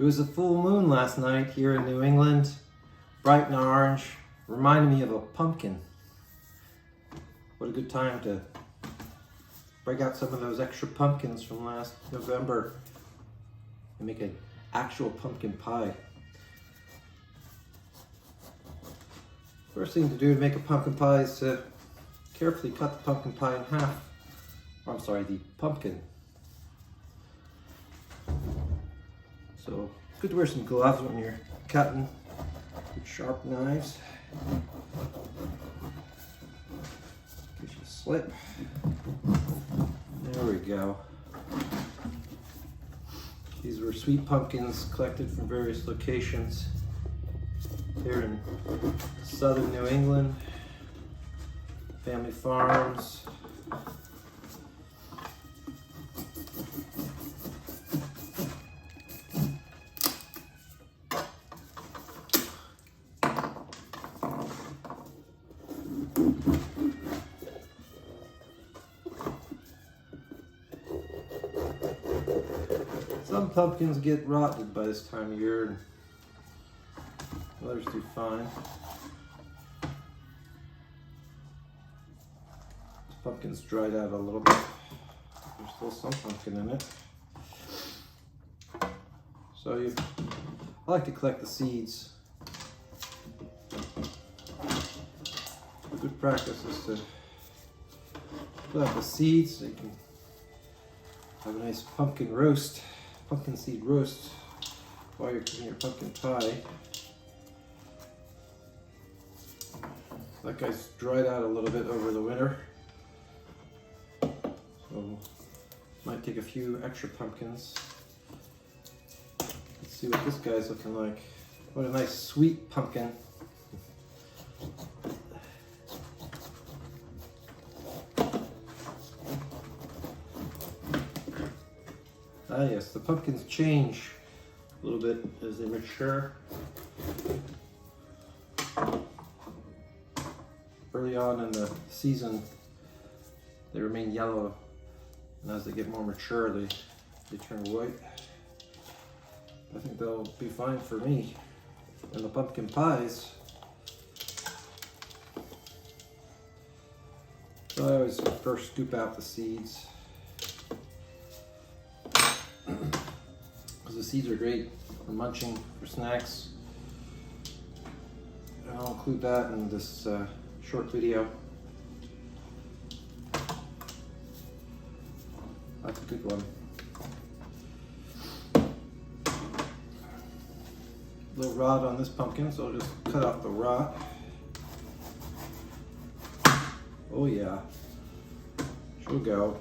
It was a full moon last night here in New England, bright and orange, reminded me of a pumpkin. What a good time to break out some of those extra pumpkins from last November and make an actual pumpkin pie. First thing to do to make a pumpkin pie is to carefully cut the pumpkin pie in half. Or, I'm sorry, the pumpkin. So it's good to wear some gloves when you're cutting with sharp knives. Gives you a slip. There we go. These were sweet pumpkins collected from various locations here in southern New England. Family farms. Some pumpkins get rotted by this time of year, and others do fine. This pumpkin's dried out a little bit. There's still some pumpkin in it. So I like to collect the seeds. A good practice is to pull out the seeds so you can have a nice pumpkin seed roast while you're cooking your pumpkin pie. That guy's dried out a little bit over the winter, so might take a few extra pumpkins. Let's see what this guy's looking like. What a nice sweet pumpkin. Ah yes, the pumpkins change a little bit as they mature. Early on in the season, they remain yellow, and as they get more mature, they turn white. I think they'll be fine for me and the pumpkin pies. So I always first scoop out the seeds, because the seeds are great for munching, for snacks. And I'll include that in this short video. That's a good one. A little rot on this pumpkin, so I'll just cut off the rot. Oh yeah, she'll go.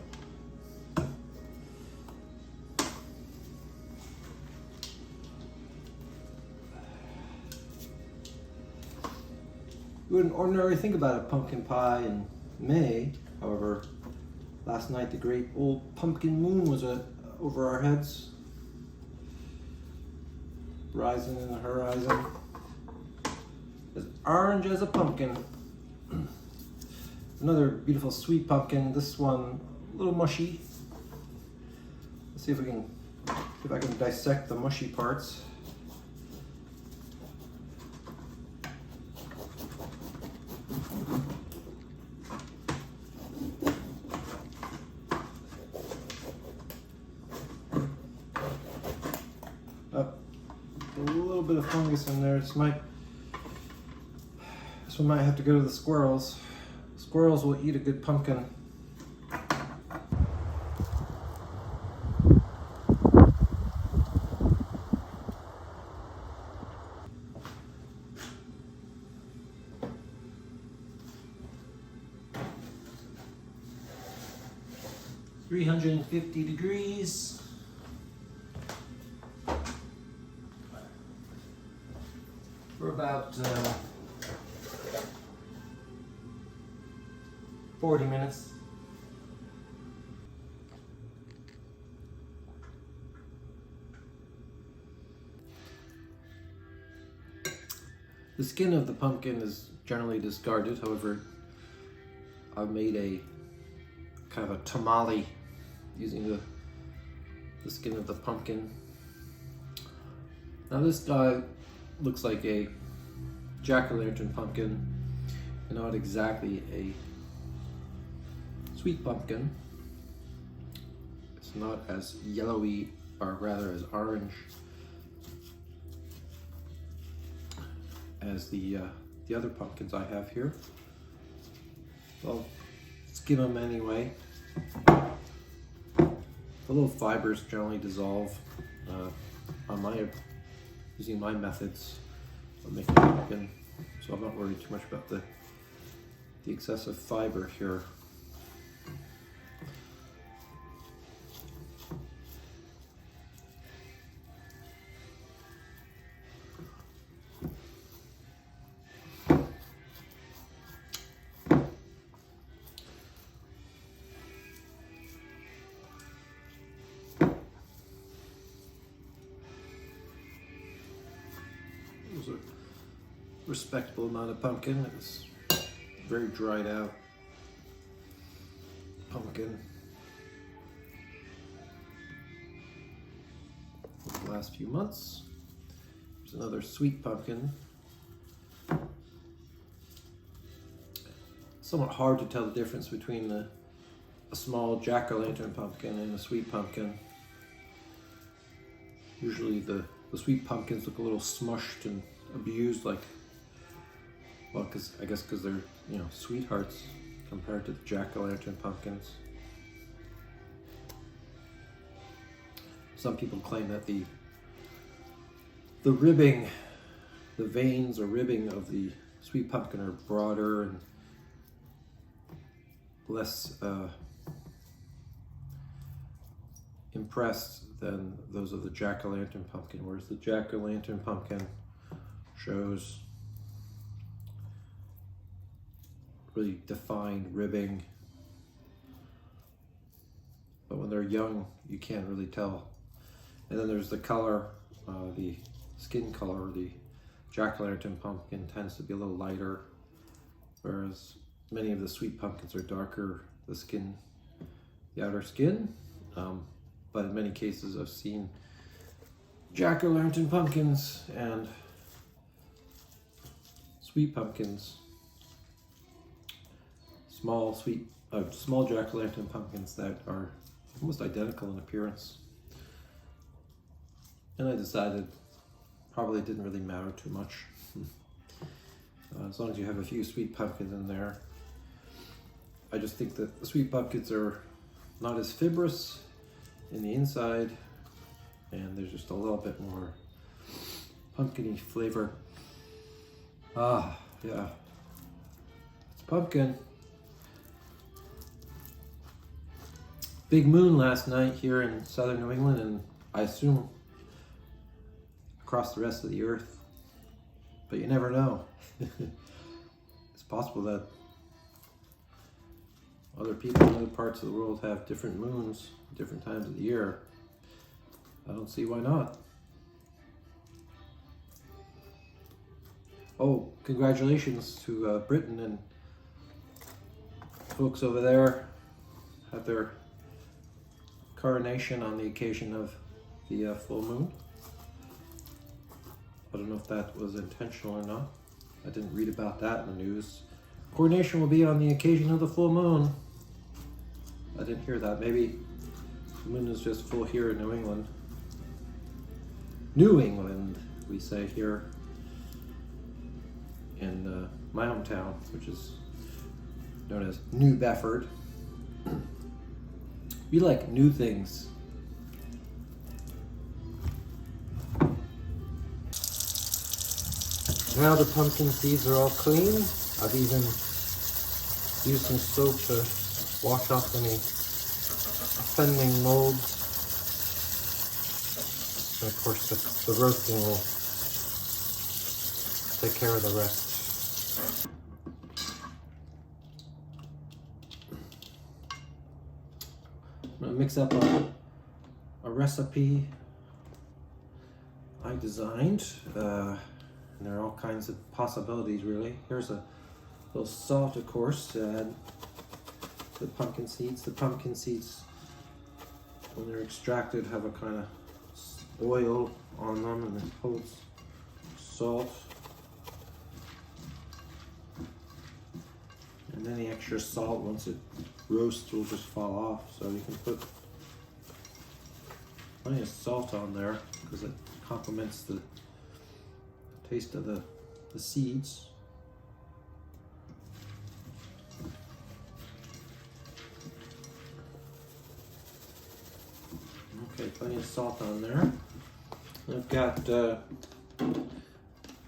You wouldn't ordinarily think about a pumpkin pie in May. However, last night the great old pumpkin moon was over our heads, rising in the horizon, as orange as a pumpkin. Another beautiful sweet pumpkin. This one a little mushy. Let's see if I can dissect the mushy parts. A little bit of fungus in there. This one might have to go to the squirrels. Squirrels will eat a good pumpkin. $350 for about 40 minutes. The skin of the pumpkin is generally discarded. However, I've made a kind of a tamale using the skin of the pumpkin. Now this guy looks like a jack-o'-lantern pumpkin, and not exactly a sweet pumpkin. It's not as yellowy, or rather as orange as the other pumpkins I have here. I'll skim them anyway. The little fibers generally dissolve using my methods of making a pumpkin, so I'm not worried too much about the excessive fiber here. A respectable amount of pumpkin. It's very dried out pumpkin over the last few months. There's another sweet pumpkin. Somewhat hard to tell the difference between a small jack-o'-lantern pumpkin and a sweet pumpkin. Usually the sweet pumpkins look a little smushed and abused, like, well, I guess because they're, you know, sweethearts compared to the jack-o'-lantern pumpkins. Some people claim that the ribbing, the veins or ribbing of the sweet pumpkin are broader and less impressed than those of the jack-o'-lantern pumpkin, whereas the jack-o'-lantern pumpkin shows really defined ribbing, but when they're young you can't really tell. And then there's the color, the skin color. The jack-o'-lantern pumpkin tends to be a little lighter, whereas many of the sweet pumpkins are darker, the outer skin. But in many cases I've seen jack-o'-lantern pumpkins and sweet pumpkins, small jack-o'-lantern pumpkins that are almost identical in appearance. And I decided probably it didn't really matter too much. As long as you have a few sweet pumpkins in there. I just think that the sweet pumpkins are not as fibrous in the inside, and there's just a little bit more pumpkin-y flavor. Ah, yeah. It's pumpkin. Big moon last night here in southern New England, and I assume across the rest of the earth. But you never know. It's possible that other people in other parts of the world have different moons, different times of the year. I don't see why not. Oh, congratulations to Britain and folks over there had their coronation on the occasion of the full moon. I don't know if that was intentional or not. I didn't read about that in the news. Coronation will be on the occasion of the full moon. I didn't hear that. Maybe the moon is just full here in New England. New England, we say here in my hometown, which is known as New Bedford. We like new things. Now the pumpkin seeds are all clean. I've even used some soap to wash off any offending molds. And of course the roasting will take care of the rest. I'm going to mix up a recipe I designed. And there are all kinds of possibilities, really. Here's a little salt, of course, to add the pumpkin seeds. The pumpkin seeds, when they're extracted, have a kind of oil on them and it holds salt. And any extra salt, once it roasts, will just fall off. So you can put plenty of salt on there because it complements the taste of the seeds. Okay, plenty of salt on there. I've got, this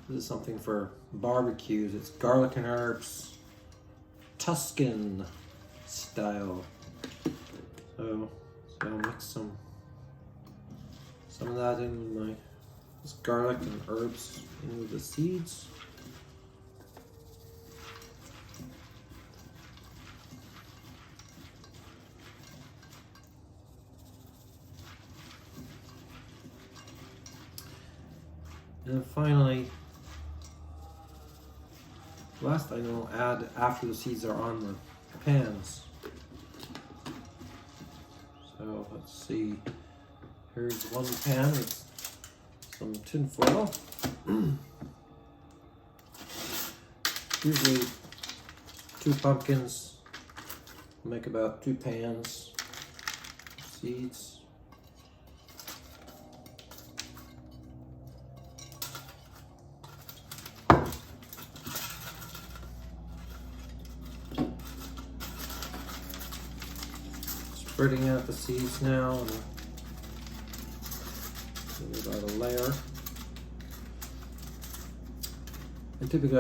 is something for barbecues. It's garlic and herbs, Tuscan style. So I'll mix some of that in with this garlic and herbs in with the seeds. And then finally, last thing I'll add after the seeds are on the pans. So let's see, here's one pan with some tin foil. Usually 2 pumpkins make about 2 pans of seeds. Spreading out the seeds now and about a layer. And typically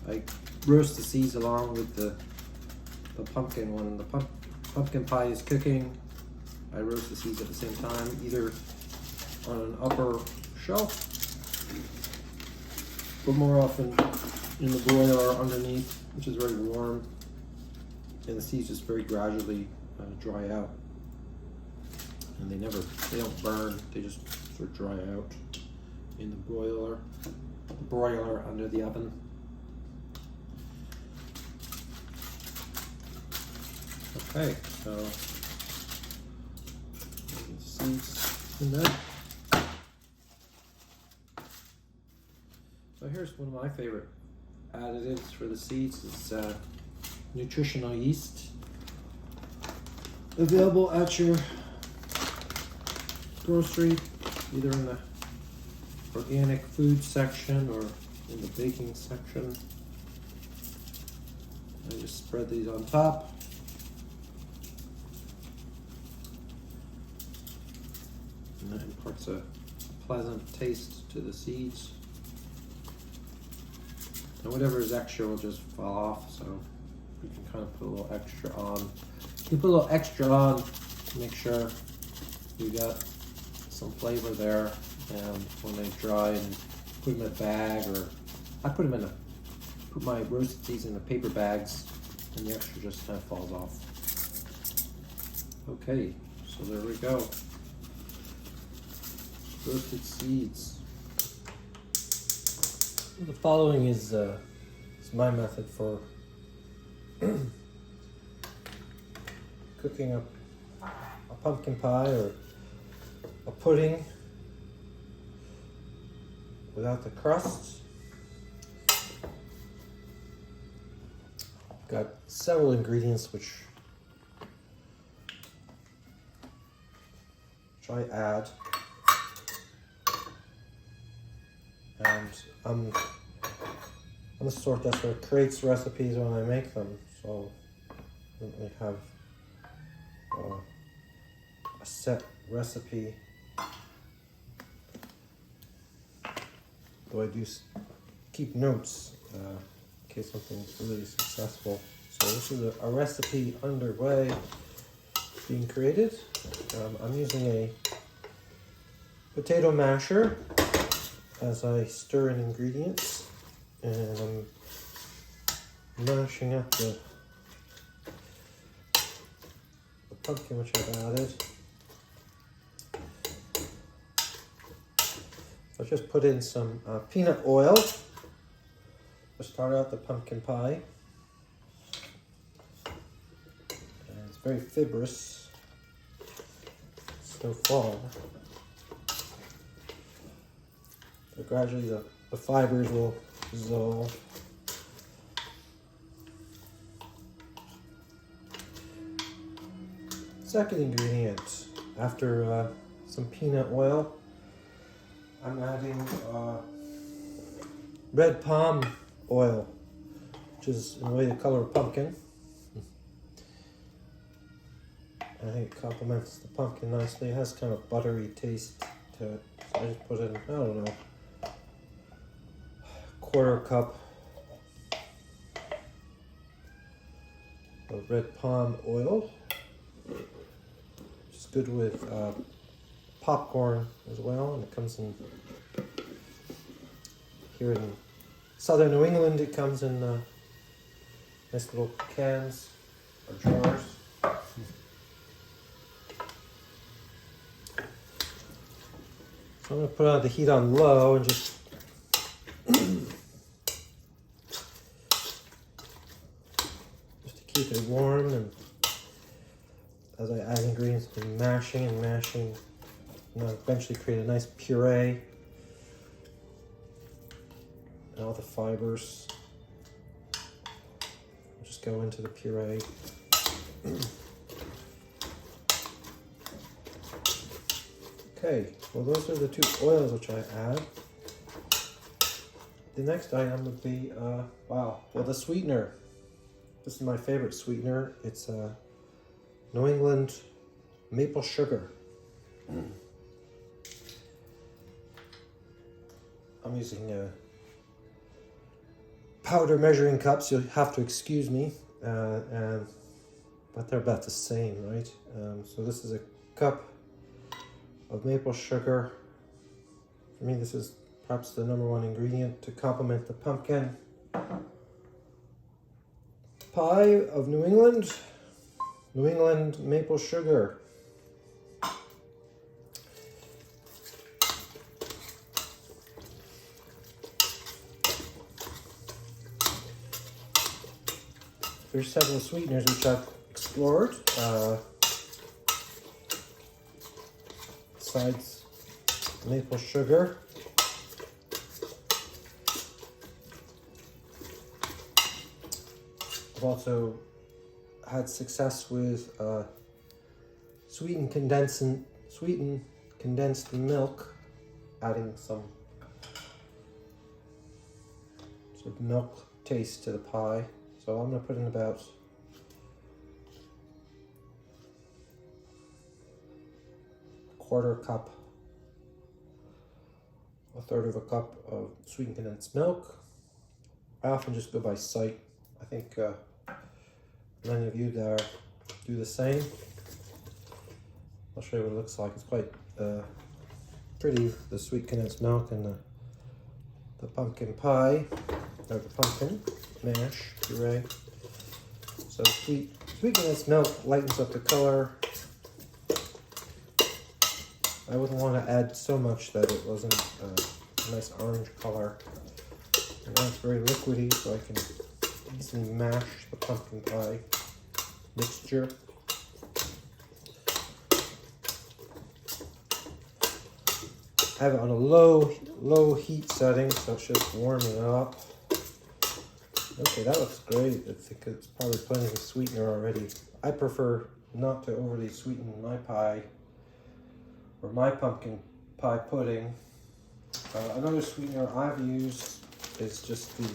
I roast the seeds along with the pumpkin. When the pumpkin pie is cooking, I roast the seeds at the same time, either on an upper shelf, but more often in the broiler underneath, which is very warm. And the seeds just very gradually dry out, and they don't burn. They just sort of dry out in the broiler under the oven. Okay, so seeds in there. So here's one of my favorite additives for the seeds. It's nutritional yeast, available at your grocery, either in the organic food section or in the baking section. I just spread these on top. And that imparts a pleasant taste to the seeds. And whatever is extra will just fall off, so you can kind of put a little extra on. You put a little extra on to make sure you got some flavor there. And when they dry, and put them in a bag, or I put my roasted seeds in the paper bags, and the extra just kind of falls off. Okay, so there we go. Roasted seeds. The following is my method for cooking a pumpkin pie or a pudding without the crust. Got several ingredients which I add, and I'm the sort that sort of creates recipes when I make them, so I don't really have a set recipe, though I do keep notes in case something's really successful. So this is a recipe underway, being created. I'm using a potato masher as I stir in ingredients, and I'm mashing up the pumpkin which I've added. I'll just put in some peanut oil to start out the pumpkin pie. And it's very fibrous, so no fall. But gradually the fibers will dissolve. Second ingredient, after some peanut oil, I'm adding red palm oil, which is in a way the color of pumpkin. I think it complements the pumpkin nicely. It has kind of buttery taste to it. So I just put in, I don't know, quarter cup of red palm oil. It's good with popcorn as well, and it comes in here in southern New England. It comes in nice little cans or jars. So I'm going to put the heat on low and just to keep it warm, and as I add ingredients, I'm mashing and mashing, and I'll eventually create a nice puree. And all the fibers will just go into the puree. Okay, well those are the two oils which I add. The next item would be, the sweetener. This is my favorite sweetener. It's New England maple sugar. I'm using powder measuring cups. You'll have to excuse me, but they're about the same, right? So this is a cup of maple sugar. For me, this is perhaps the #1 ingredient to complement the pumpkin pie of New England. New England maple sugar. There's several sweeteners which I've explored. Besides maple sugar, I've also had success with sweetened condensed milk, adding some sort of milk taste to the pie. So I'm going to put in about ¼ cup, ⅓ cup of sweetened condensed milk. I often just go by sight. I think many of you there do the same. I'll show you what it looks like. It's quite pretty, the sweet condensed milk and the pumpkin pie, or the pumpkin mash puree. So sweet condensed milk lightens up the color. I wouldn't want to add so much that it wasn't a nice orange color. And now it's very liquidy, so I can easily mash the pumpkin pie mixture. I have it on a low heat setting, so it's just warming up. Okay, that looks great. I think it's probably plenty of sweetener already. I prefer not to overly sweeten my pie or my pumpkin pie pudding. Another sweetener I've used is just the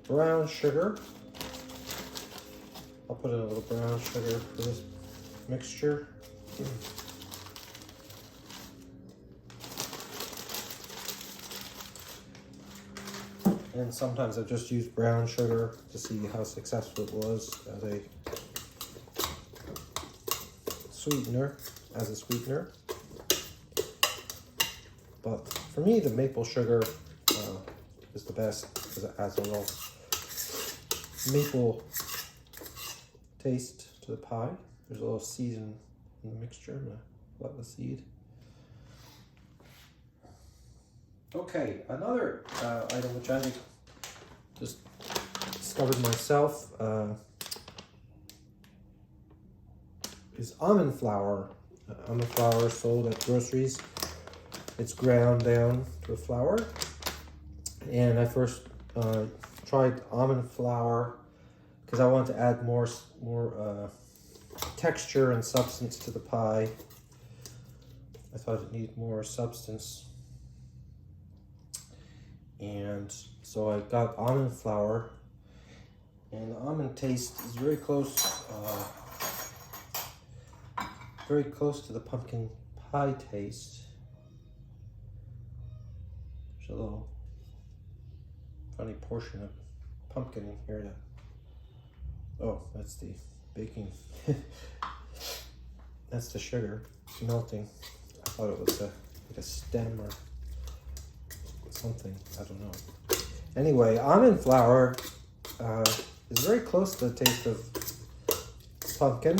brown sugar. I'll put in a little brown sugar for this mixture. And sometimes I just use brown sugar to see how successful it was as a sweetener. But for me, the maple sugar is the best because it adds a little maple taste to the pie. There's a little seed in the mixture. I'm gonna let the seed. Okay, another item which I just discovered myself is almond flour. almond flour sold at groceries. It's ground down to a flour. And I first tried almond flour because I wanted to add more texture and substance to the pie. I thought it needed more substance. And so I got almond flour, and the almond taste is very close to the pumpkin pie taste. There's a little funny portion of pumpkin in here. Oh, that's the baking. That's the sugar melting. I thought it was like a stem or something. I don't know. Anyway, almond flour is very close to the taste of pumpkin,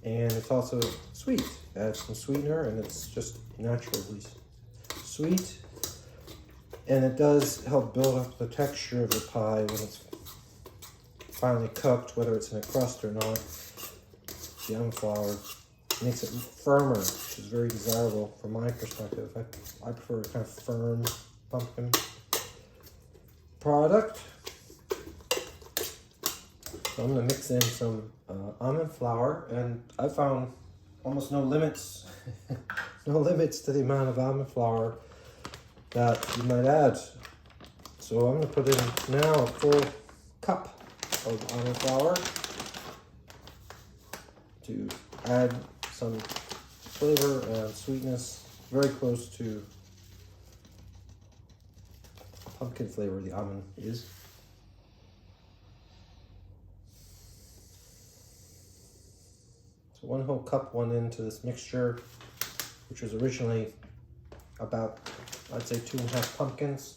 and it's also sweet. It adds some sweetener, and it's just naturally sweet. And it does help build up the texture of the pie when it's finally cooked, whether it's in a crust or not. The almond flour makes it firmer, which is very desirable from my perspective. I prefer a kind of firm pumpkin product. So I'm going to mix in some almond flour, and I found almost no limits, no limits to the amount of almond flour that you might add. So I'm going to put in now a full cup of almond flour to add some flavor and sweetness, very close to pumpkin flavor the almond is. So one whole cup went into this mixture, which was originally about, I'd say, 2.5 pumpkins,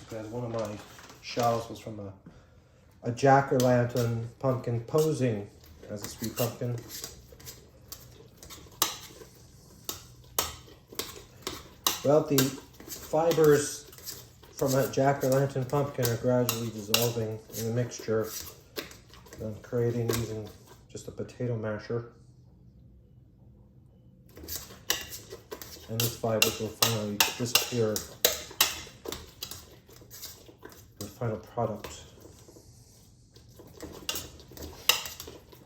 because one of my shells was from a jack-o'-lantern pumpkin posing as a sweet pumpkin. Well, the fibers from a jack-o'-lantern pumpkin are gradually dissolving in the mixture that I'm creating using just a potato masher. And these fibers will finally disappear in the final product.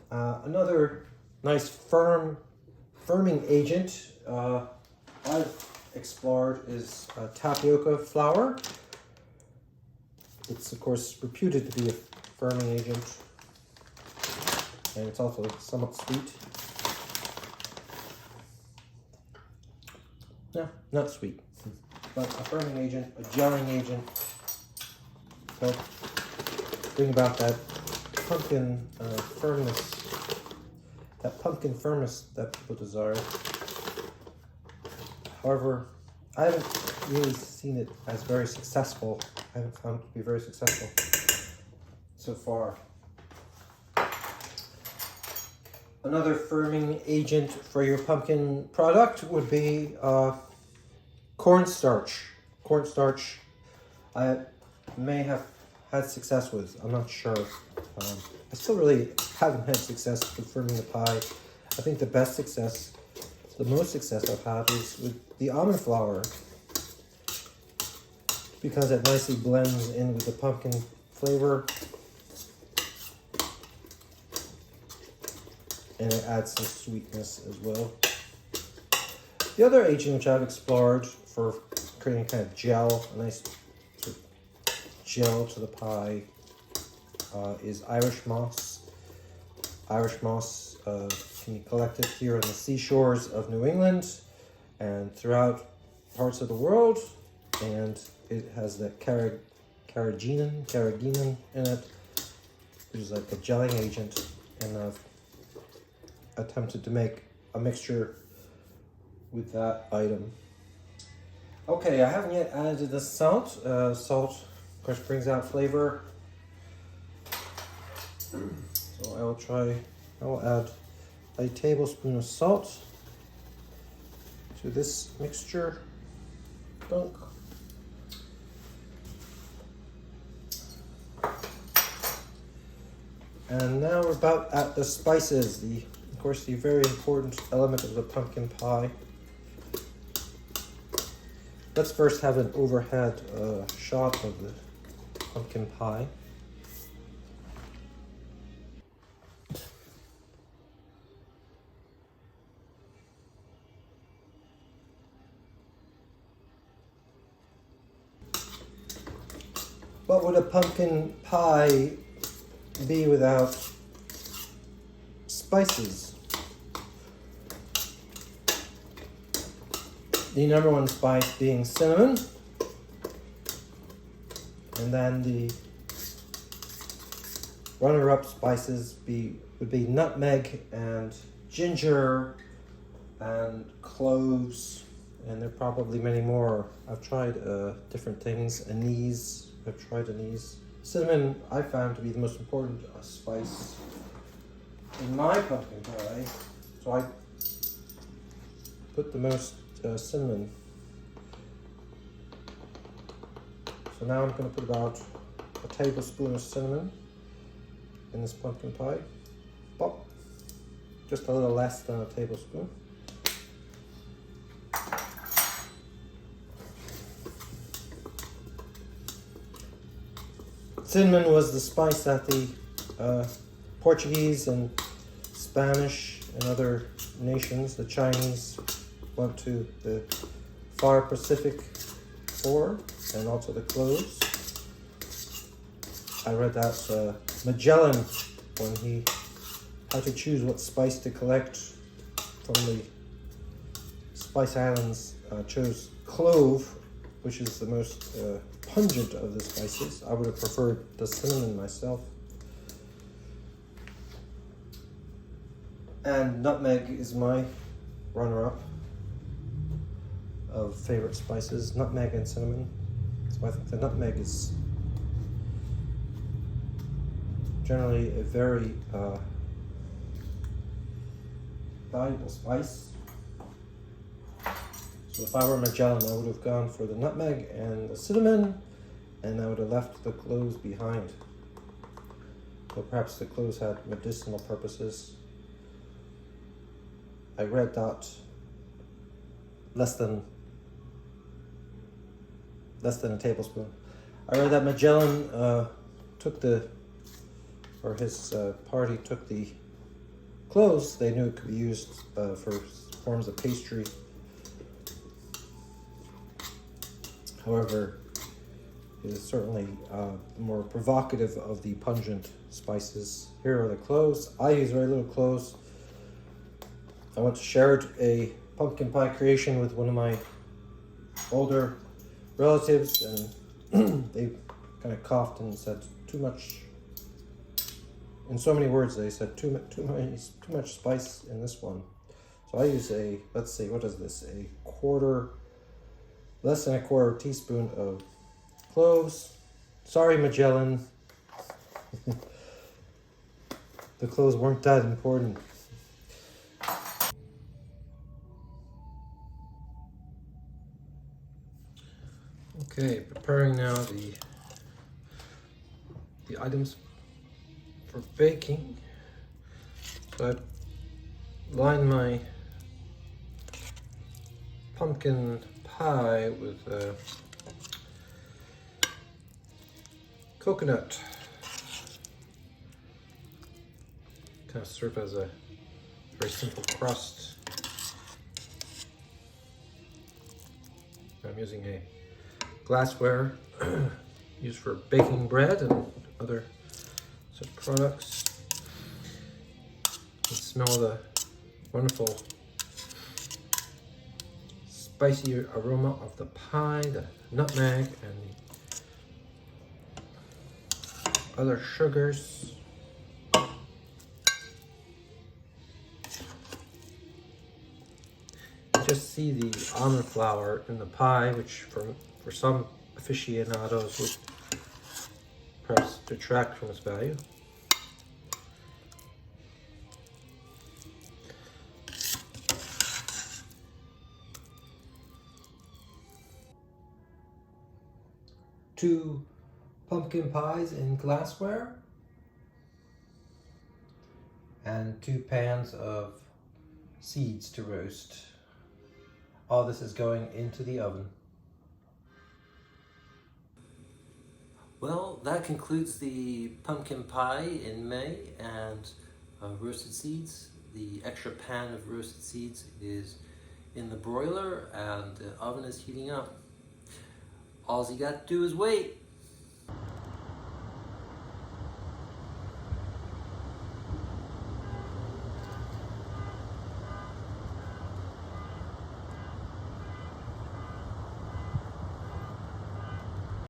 Another nice firming agent I've explored is tapioca flour. It's of course reputed to be a firming agent, and it's also somewhat sweet. No, not sweet, but a firming agent, a gelling agent, help bring about that pumpkin firmness, that people desire. However, I haven't really seen it as very successful. I haven't found it to be very successful so far. Another firming agent for your pumpkin product would be cornstarch. Cornstarch I may have had success with. I'm not sure. I still really haven't had success with firming the pie. I think the most success I've had is with the almond flour, because it nicely blends in with the pumpkin flavor and it adds some sweetness as well. The other agent which I've explored for creating a kind of gel, a nice sort of gel to the pie, is Irish moss. Irish moss can be collected here on the seashores of New England and throughout parts of the world, and it has the carrageenan in it, which is like a gelling agent, and I've attempted to make a mixture with that item. Okay, I haven't yet added the salt. Salt, of course, brings out flavor. So I will add a tablespoon of salt to this mixture. Dunk. And now we're about at the spices, the of course, the very important element of the pumpkin pie. Let's first have an overhead shot of the pumpkin pie. What would a pumpkin pie be without spices? The number one spice being cinnamon, and then the runner-up spices would be nutmeg and ginger and cloves, and there are probably many more. I've tried different things. Anise. I've tried anise. Cinnamon I found to be the most important spice in my pumpkin pie, so I put the most cinnamon. So now I'm going to put about a tablespoon of cinnamon in this pumpkin pie. Pop. Just a little less than a tablespoon. Cinnamon was the spice that the Portuguese and Spanish and other nations, the Chinese, went to the far Pacific for, and also the cloves. I read that Magellan, when he had to choose what spice to collect from the Spice Islands, chose clove, which is the most pungent of the spices. I would have preferred the cinnamon myself. And nutmeg is my runner-up of favorite spices, nutmeg and cinnamon. So I think the nutmeg is generally a very valuable spice. So if I were Magellan, I would have gone for the nutmeg and the cinnamon, and I would have left the cloves behind. So perhaps the cloves had medicinal purposes. I read that less than a tablespoon. I read that Magellan his party took the cloves. They knew it could be used for forms of pastry. However, it is certainly more provocative of the pungent spices. Here are the cloves. I use very little cloves. I once shared a pumpkin pie creation with one of my older relatives, and they kind of coughed and said too much. In so many words, they said too much spice in this one. So I use let's see, what is this? Less than a quarter teaspoon of cloves. Sorry, Magellan. The cloves weren't that important. Okay, preparing now the items for baking. So I line my pumpkin pie with coconut. Kind of serve as a very simple crust. I'm using a glassware used for baking bread and other such products. You can smell the wonderful spicy aroma of the pie, the nutmeg, and the other sugars. Just see the almond flour in the pie, which for some aficionados would perhaps detract from its value. Two pumpkin pies in glassware, and 2 pans of seeds to roast. All this is going into the oven. Well, that concludes the pumpkin pie in May and roasted seeds. The extra pan of roasted seeds is in the broiler and the oven is heating up. All you got to do is wait.